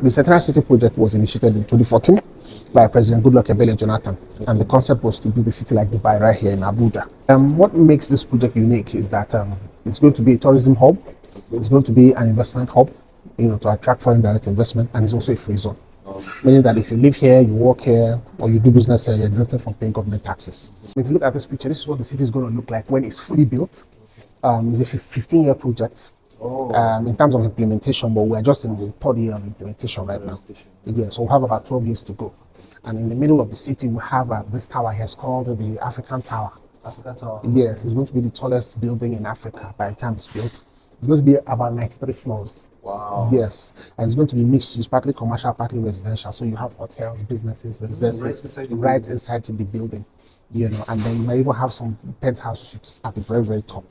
The Centenary City Project was initiated in 2014 by President Goodluck Ebele Jonathan, and the concept was to build a city like Dubai right here in Abuja. What makes this project unique is that it's going to be a tourism hub, it's going to be an investment hub, to attract foreign direct investment, and it's also a free zone. Meaning that if you live here, you work here, or you do business here, you're exempted from paying government taxes. If you look at this picture, this is what the city is going to look like when it's fully built. It's a 15-year project. In terms of implementation, but we're just in the third year of implementation right now. Yeah, so we have about 12 years to go. And in the middle of the city, we have this tower here. It's called the African Tower. African Tower? Yes, it's going to be the tallest building in Africa by the time it's built. It's going to be about 93 floors. Wow. Yes, and it's going to be mixed use, partly commercial, partly residential. So you have hotels, businesses, residences right inside the building, and then you might even have some penthouse suites at the very, very top.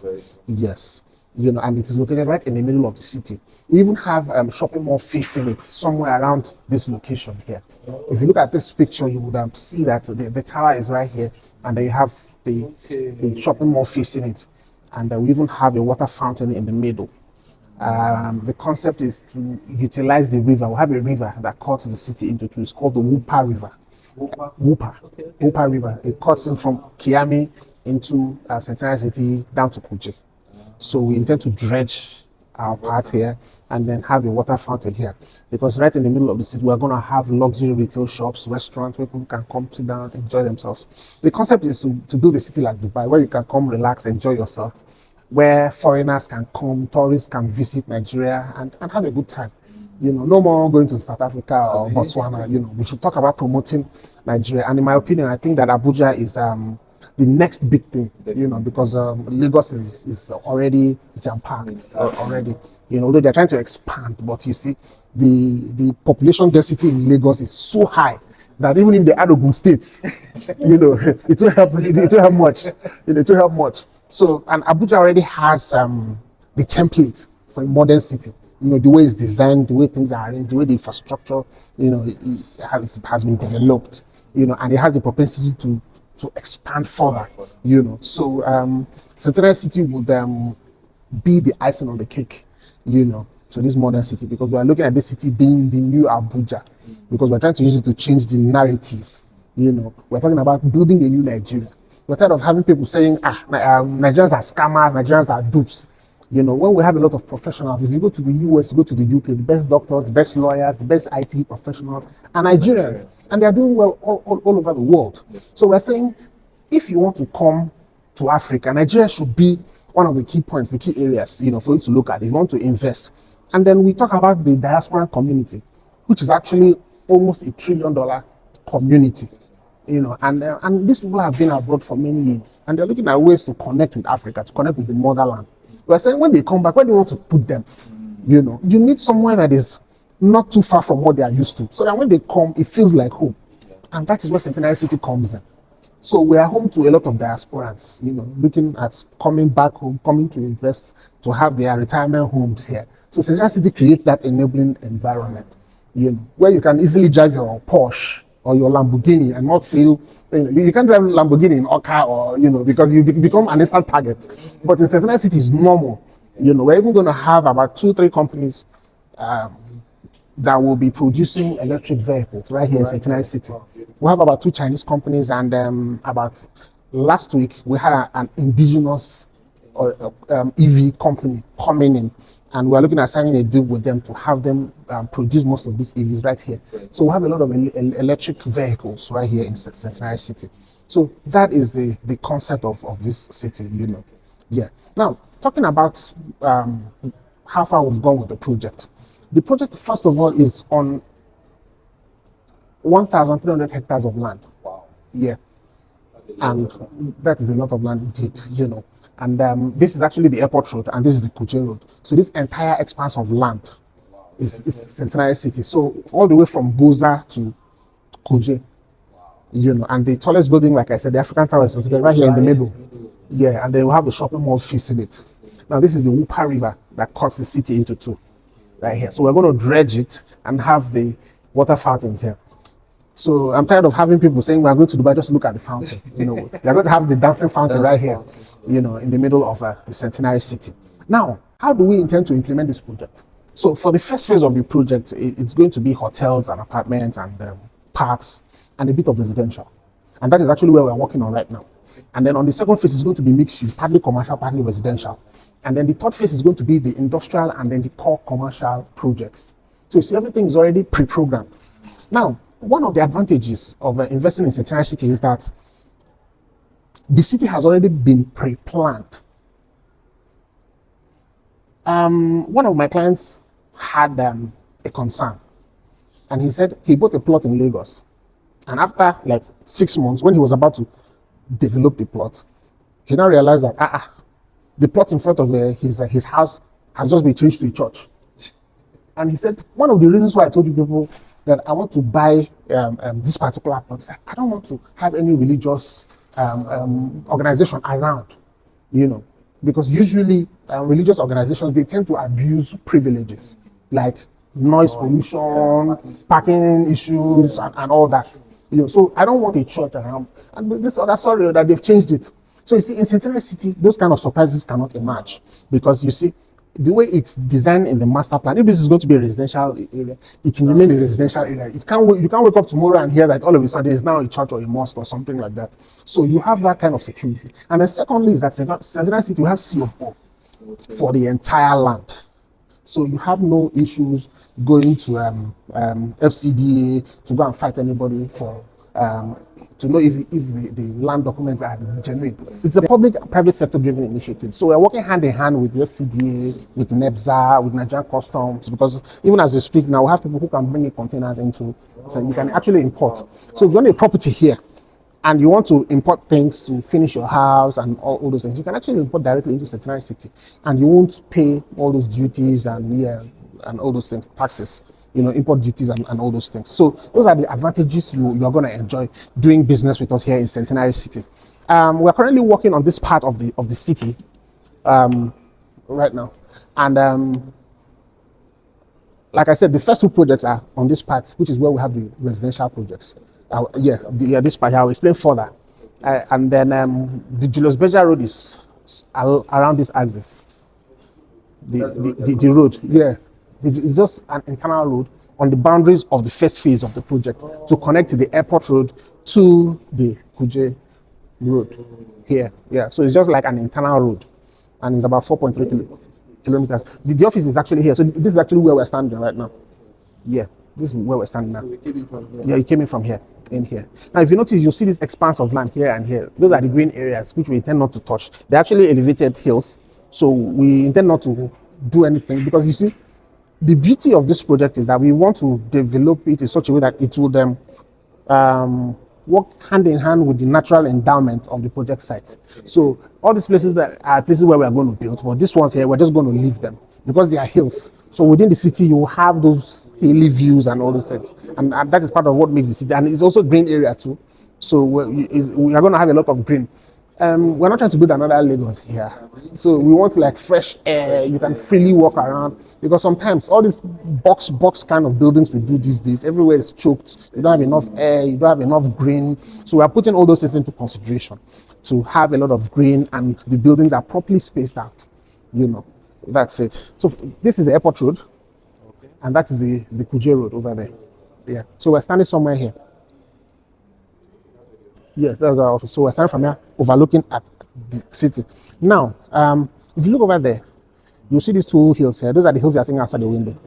Yes. And it is located right in the middle of the city. We even have shopping mall facing it somewhere around this location here. If you look at this picture, you would see that the tower is right here, and then you have the shopping mall facing it, and we even have a water fountain in the middle. The concept is to utilize the river. We have a river that cuts the city into two. It's called the Whooper River. Whooper River. It cuts in from Kiami into Centenary City down to Kuje. So we intend to dredge our part here and then have a water fountain here, because right in the middle of the city, we're going to have luxury retail shops, restaurants where people can come sit down, enjoy themselves. The concept is to build a city like Dubai, where you can come, relax, enjoy yourself, where foreigners can come, tourists can visit Nigeria and have a good time. No more going to South Africa or Botswana. We should talk about promoting Nigeria. And in my opinion, I think that Abuja is the next big thing, because Lagos is already jam-packed already. Although they're trying to expand, but you see, the population density in Lagos is so high that even if they add Ogun State, it will help. It will help much. It will help much. So, and Abuja already has the template for a modern city. The way it's designed, the way things are arranged, the way the infrastructure, it has been developed. And it has the propensity to expand further, So Centenary City would be the icing on the cake, to this modern city, because we are looking at this city being the new Abuja, because we're trying to use it to change the narrative. We're talking about building a new Nigeria. We're tired of having people saying, Nigerians are scammers, Nigerians are dupes. When we have a lot of professionals, if you go to the US, you go to the UK, the best doctors, the best lawyers, the best IT professionals are Nigerians, and they are doing well all over the world. So we're saying, if you want to come to Africa, Nigeria should be one of the key points, the key areas, for you to look at if you want to invest. And then we talk about the diaspora community, which is actually almost $1 trillion community. And these people have been abroad for many years, and they're looking at ways to connect with Africa, to connect with the motherland. We're saying when they come back, where do you want to put them? You need somewhere that is not too far from what they are used to, so that when they come, it feels like home. And that is where Centenary City comes in. So we are home to a lot of diasporans, looking at coming back home, coming to invest, to have their retirement homes here. So Centenary City creates that enabling environment, where you can easily drive your Porsche or your Lamborghini and not feel, you can't drive Lamborghini in Oka or, because you become an instant target. But in Centenary City, it's normal. We're even going to have about 2-3 companies that will be producing electric vehicles right here in Centenary City. We have about 2 Chinese companies, and about last week, we had an indigenous EV company coming in. And we're looking at signing a deal with them to have them produce most of these EVs right here. So we have a lot of electric vehicles right here in Centenary City. So that is the concept of this city, Yeah. Now, talking about how far we've gone with the project. The project, first of all, is on 1,300 hectares of land. Wow. Yeah. And that is a lot of land indeed, And this is actually the airport road, and this is the Kuje road. So this entire expanse of land is Centenary City. So all the way from Boza to Kuje, And the tallest building, like I said, the African Tower, is located right here in the middle. Yeah, and then we have the shopping mall facing it. Now this is the Whooper River that cuts the city into two, right here. So we're going to dredge it and have the water fountains here. So I'm tired of having people saying we're going to Dubai just to look at the fountain. They're going to have the dancing fountain right here, in the middle of the Centenary City. Now, how do we intend to implement this project? So for the first phase of the project, it's going to be hotels and apartments and parks and a bit of residential. And that is actually where we're working on right now. And then on the second phase is going to be mixed use, partly commercial, partly residential. And then the third phase is going to be the industrial and then the core commercial projects. So you see, everything is already pre-programmed. Now, one of the advantages of investing in Centenary City is that the city has already been pre-planned. One of my clients had a concern, and he said he bought a plot in Lagos, and after like 6 months, when he was about to develop the plot, he now realized that the plot in front of his house has just been changed to a church. And he said, one of the reasons why I told you people that I want to buy this particular plot is that I don't want to have any religious organization around, because usually religious organizations, they tend to abuse privileges like noise pollution, parking issues, and all that. So I don't want a church around. And this other sorry that they've changed it. So you see, in Centenary City, those kind of surprises cannot emerge, because you see, the way it's designed in the master plan, if this is going to be a residential area, it will remain a residential area. You can't wake up tomorrow and hear that all of a sudden it's now a church or a mosque or something like that. So you have that kind of security. And then secondly is that Centenary City will have C of O for the entire land. So you have no issues going to FCDA to go and fight anybody for to know if the land documents are genuine. It's a public-private sector-driven initiative. So we're working hand in hand with the FCDA, with NEBSA, with Nigerian Customs, because even as we speak now, we have people who can bring in containers into, so you can actually import. So if you own a property here, and you want to import things to finish your house and all those things, you can actually import directly into Centenary City, and you won't pay all those duties and all those things, taxes, import duties and all those things. So those are the advantages you're going to enjoy doing business with us here in Centenary City. We're currently working on this part of the city right now, and like I said, the first two projects are on this part, which is where we have the residential projects. This part here, I'll explain further. And then the Julius Berger Road is around this axis. The road, it's just an internal road on the boundaries of the first phase of the project to connect the airport road to the Kuje road here. So it's just like an internal road, and it's about 4.3 kilometers. The office is actually here. So this is actually where we're standing right now. This is where we're standing now. So we came in from here. It came in from here, in here. Now, if you notice, you'll see this expanse of land here and here. Those are the green areas, which we intend not to touch. They're actually elevated hills, so we intend not to do anything, because you see, the beauty of this project is that we want to develop it in such a way that it will work hand in hand with the natural endowment of the project site. So all these places that are places where we are going to build, but these ones here, we're just going to leave them because they are hills. So within the city, you will have those hilly views and all those things. And that is part of what makes the city. And it's also green area too. So we are going to have a lot of green. We're not trying to build another Lagos here. So we want like fresh air. You can freely walk around, because sometimes all these box kind of buildings we do these days, everywhere is choked. You don't have enough air, you don't have enough green. So we are putting all those things into consideration to have a lot of green, and the buildings are properly spaced out. That's it. So this is the airport road, and that is the Kuje road over there. So we're standing somewhere here. Yes, that's our office. So we're standing from here, overlooking at the city. Now, if you look over there, you'll see these two hills here. Those are the hills you're seeing outside the window.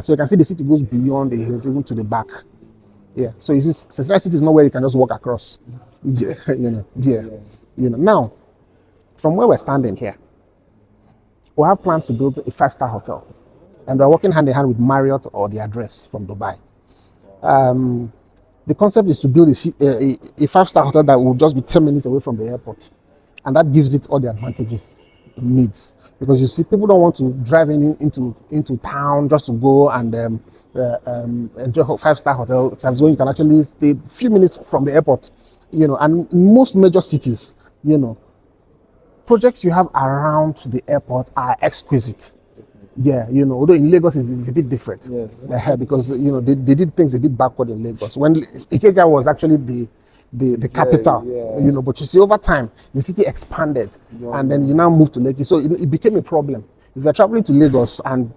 So you can see the city goes beyond the hills, even to the back. So you see, Centenary City is not where you can just walk across. Now, from where we're standing here, we have plans to build a 5-star hotel, and we're working hand in hand with Marriott or the Address from Dubai. The concept is to build a 5-star hotel that will just be 10 minutes away from the airport. And that gives it all the advantages it needs. Because you see, people don't want to drive into town just to go and enjoy a 5-star hotel. So you can actually stay a few minutes from the airport. And in most major cities, projects you have around the airport are exquisite. Although in Lagos it's a bit different. Yes. Because they did things a bit backward in Lagos when Ikeja was actually the capital. But you see, over time the city expanded, and then you now move to Lekki, so it became a problem. If you're traveling to Lagos, and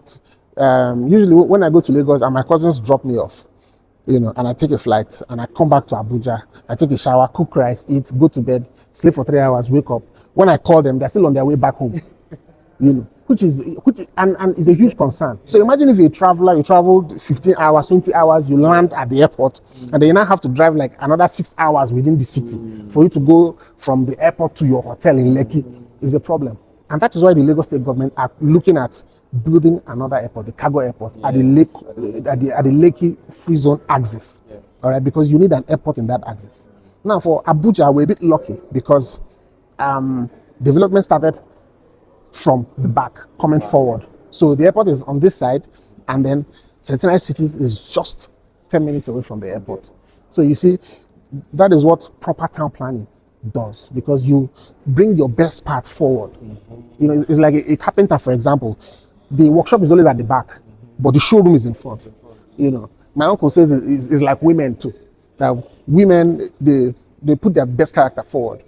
usually when I go to Lagos and my cousins drop me off, and I take a flight and I come back to Abuja, I take a shower, cook rice, eat, go to bed, sleep for 3 hours, wake up. When I call them, they're still on their way back home. Which is a huge concern. So imagine if you're a traveler, you traveled 15 hours, 20 hours, you land at the airport, and then you now have to drive like another 6 hours within the city for you to go from the airport to your hotel in Lekki. Is a problem. And that is why the Lagos State government are looking at building another airport, the cargo airport, at the Lekki Free Zone axis. All right, because you need an airport in that axis. Now for Abuja, we're a bit lucky because development started from the back, coming forward. So the airport is on this side, and then Centenary City is just 10 minutes away from the airport. So you see, that is what proper town planning does, because you bring your best part forward. It's like a carpenter, for example. The workshop is always at the back, but the showroom is in front. My uncle says it's like women too. That women, they put their best character forward.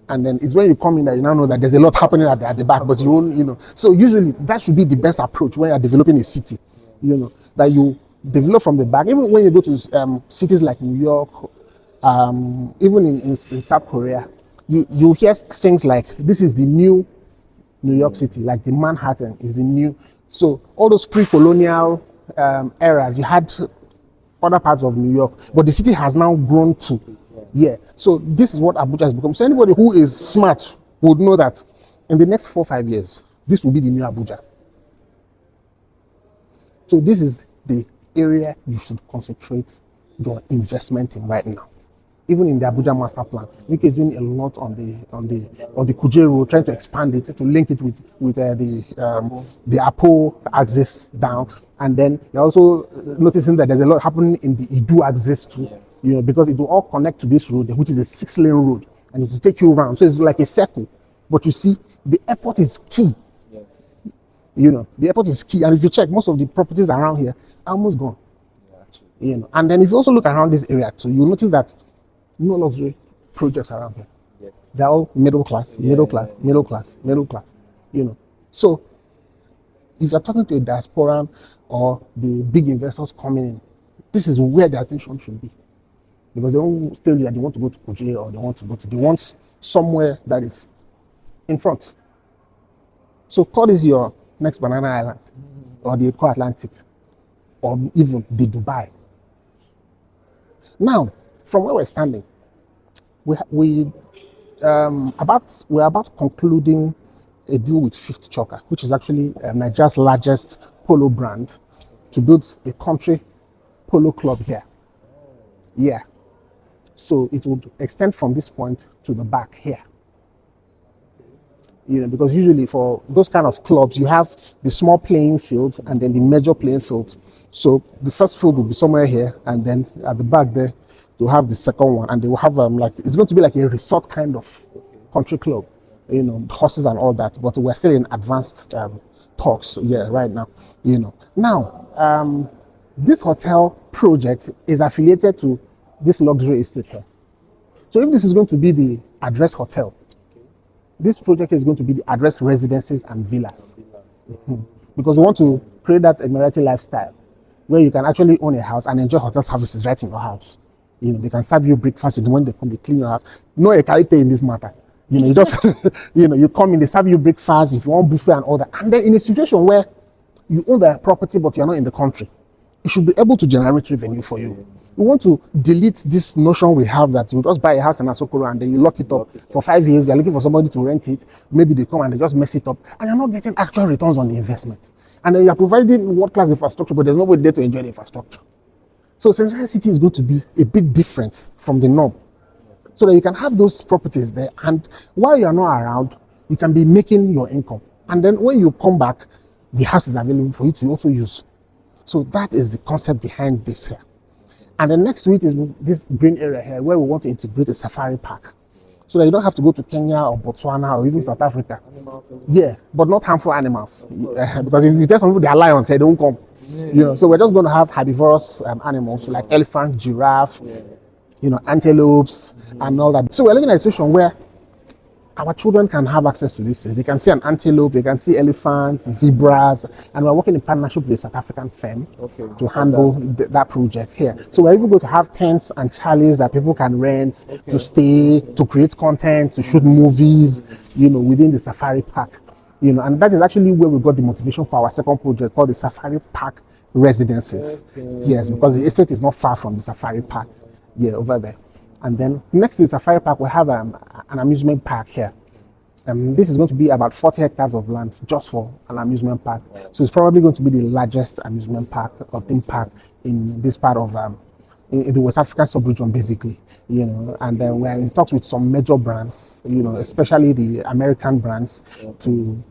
And then it's when you come in that you now know that there's a lot happening at the back, but you won't, So usually that should be the best approach when you're developing a city, that you develop from the back. Even when you go to cities like New York, even in South Korea, you hear things like, this is the new New York City, like the Manhattan is the new. So all those pre-colonial eras, you had other parts of New York, but the city has now grown to. So this is what Abuja has become. So anybody who is smart would know that in the next 4 or 5 years, this will be the new Abuja. So this is the area you should concentrate your investment in right now. Even in the Abuja master plan, Nick is doing a lot on the Kuje Road, trying to expand it to link it with the Apo axis down, and then you're also noticing that there's a lot happening in the Idu axis too. Because it will all connect to this road, which is a 6-lane road, and it will take you around. So it's like a circle. But you see, the airport is key. The airport is key. And if you check, most of the properties around here are almost gone. And then if you also look around this area too, you'll notice that no luxury projects around here. They're all middle class. So if you're talking to a diasporan or the big investors coming in, this is where the attention should be. Because they don't stay there, they want to go to Kuje, or they want somewhere that is in front. So call this your next Banana Island, or the Eco Atlantic, or even the Dubai. Now, from where we're standing, we're about concluding a deal with Fifth Choker, which is actually Nigeria's largest polo brand, to build a country polo club here. So it would extend from this point to the back here. Because usually for those kind of clubs, you have the small playing field and then the major playing field. So the first field will be somewhere here, and then at the back there, they'll have the second one, and they will have it's going to be like a resort kind of country club, horses and all that. But we're still in advanced talks, right now, Now, this hotel project is affiliated to this luxury estate here. So if this is going to be the address hotel, this project is going to be the address residences and villas. Because we want to create that Emirati lifestyle where you can actually own a house and enjoy hotel services right in your house. They can serve you breakfast, and when they come, they clean your house. No ekalite in this matter. You just, you come in, they serve you breakfast, if you want buffet and all that. And then in a situation where you own the property, but you're not in the country, it should be able to generate revenue for you. We want to delete this notion we have that you just buy a house in Asokoro and then you lock it up for 5 years. You're looking for somebody to rent it. Maybe they come and they just mess it up, and you're not getting actual returns on the investment. And then you're providing world-class infrastructure, but there's nobody there to enjoy the infrastructure. So Centenary City is going to be a bit different from the norm, so that you can have those properties there, and while you're not around, you can be making your income. And then when you come back, the house is available for you to also use. So that is the concept behind this here. And then next to it is this green area here, where we want to integrate a safari park, so that you don't have to go to Kenya or Botswana or even South Africa. But not harmful animals. Because if you tell some people they are lions, they don't come. So we're just going to have herbivorous animals, like elephant, giraffe, antelopes, and all that. So we're looking at a situation where our children can have access to this. They can see an antelope, they can see elephants, zebras, and we're working in partnership with a South African firm to handle that project here. So we're even going to have tents and chalets that people can rent to stay, to create content, to shoot movies, within the safari park. And that is actually where we got the motivation for our second project called the Safari Park Residences. Yes, because the estate is not far from the safari park. Over there. And then next to the safari park, we have an amusement park here. This is going to be about 40 hectares of land just for an amusement park. So it's probably going to be the largest amusement park or theme park in this part of in the West African sub-region, basically. And then we're in talks with some major brands, especially the American brands, to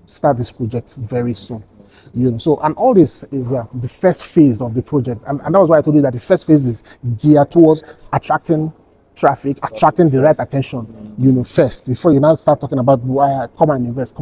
start this project very soon. So, and all this is the first phase of the project, and that was why I told you that the first phase is geared towards attracting traffic, attracting the right attention, first, before you now start talking about why come and invest.